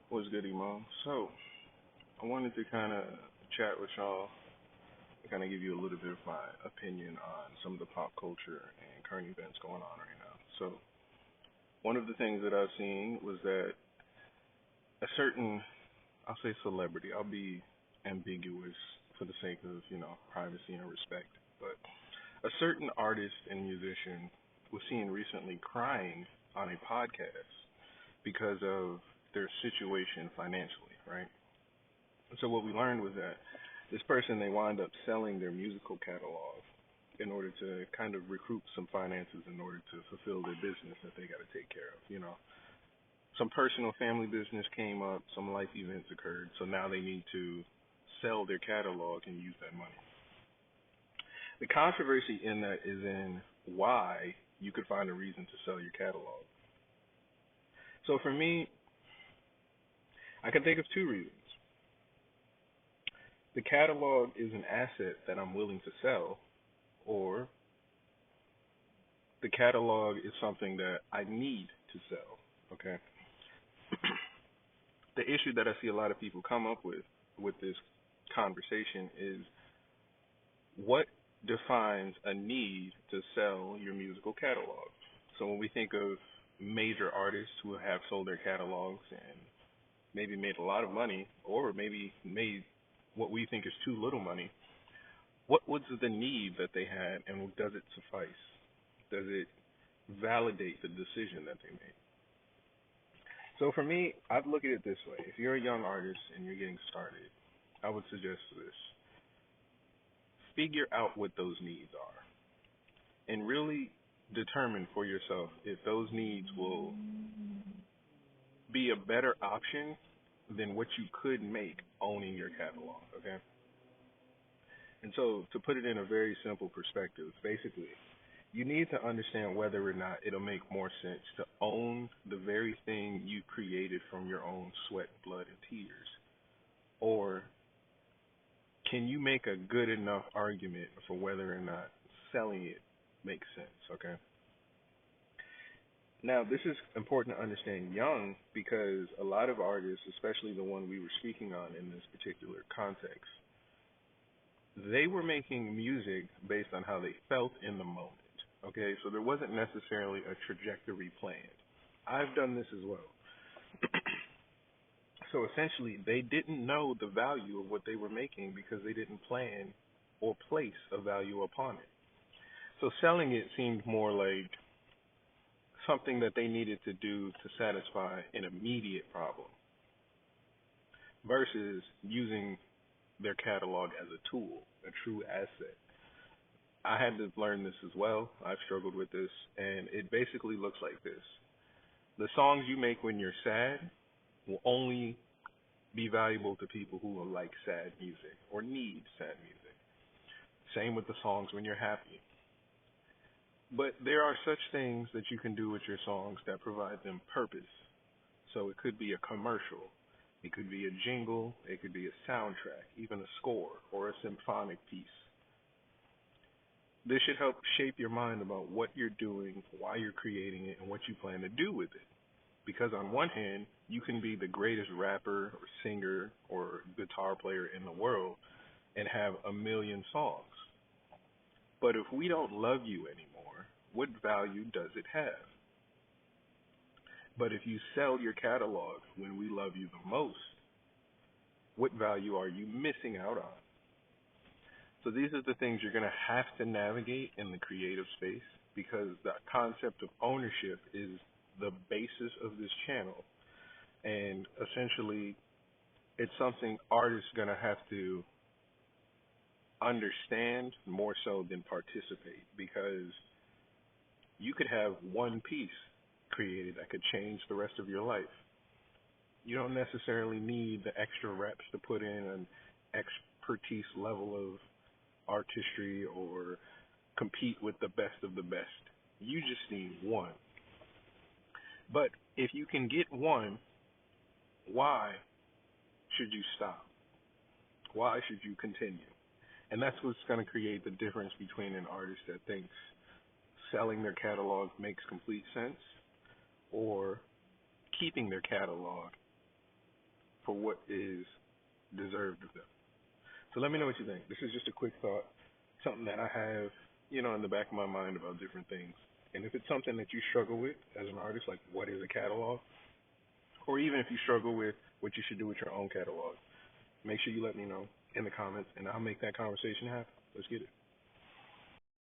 What's good, Emo? So, I wanted to kind of chat with y'all and kind of give you a little bit of my opinion on some of the pop culture and current events going on right now. So, one of the things that I've seen was that a certain, I'll say celebrity, I'll be ambiguous for the sake of, privacy and respect, but a certain artist and musician was seen recently crying on a podcast because of their situation financially, right? So what we learned was that this person they wind up selling their musical catalog in order to kind of recoup some finances in order to fulfill their business that they got to take care of. Some personal family business came up, some life events occurred, so now they need to sell their catalog and use that money. The controversy in that is in why you could find a reason to sell your catalog. So for me, I can think of two reasons. The catalog is an asset that I'm willing to sell, or the catalog is something that I need to sell. Okay. The issue that I see a lot of people come up with this conversation is what defines a need to sell your musical catalog. So when we think of major artists who have sold their catalogs and maybe made a lot of money, or maybe made what we think is too little money, what was the need that they had, and does it suffice? Does it validate the decision that they made? So for me, I'd look at it this way. If you're a young artist and you're getting started, I would suggest this. Figure out what those needs are and really determine for yourself if those needs will be a better option than what you could make owning your catalog, okay? And so to put it in a very simple perspective, basically, you need to understand whether or not it'll make more sense to own the very thing you created from your own sweat, blood, and tears, or can you make a good enough argument for whether or not selling it makes sense, okay? Now, this is important to understand young because a lot of artists, especially the one we were speaking on in this particular context, they were making music based on how they felt in the moment. Okay, so there wasn't necessarily a trajectory planned. I've done this as well. So essentially, they didn't know the value of what they were making because they didn't plan or place a value upon it. So selling it seemed more like something that they needed to do to satisfy an immediate problem versus using their catalog as a tool, a true asset. I had to learn this as well. I've struggled with this, and it basically looks like this. The songs you make when you're sad will only be valuable to people who will like sad music or need sad music. Same with the songs when you're happy. But there are such things that you can do with your songs that provide them purpose. So it could be a commercial, it could be a jingle, it could be a soundtrack, even a score or a symphonic piece. This should help shape your mind about what you're doing, why you're creating it, and what you plan to do with it. Because on one hand, you can be the greatest rapper or singer or guitar player in the world and have a million songs. But if we don't love you anymore, what value does it have? But if you sell your catalog when we love you the most, what value are you missing out on? So these are the things you're going to have to navigate in the creative space because the concept of ownership is the basis of this channel. And essentially, it's something artists are going to have to understand more so than participate because you could have one piece created that could change the rest of your life. You don't necessarily need the extra reps to put in an expertise level of artistry or compete with the best of the best. You just need one. But if you can get one, why should you stop? Why should you continue? And that's what's going to create the difference between an artist that thinks selling their catalog makes complete sense or keeping their catalog for what is deserved of them. So let me know what you think. This is just a quick thought, something that I have, in the back of my mind about different things. And if it's something that you struggle with as an artist, like what is a catalog, or even if you struggle with what you should do with your own catalog, make sure you let me know in the comments, and I'll make that conversation happen. Let's get it.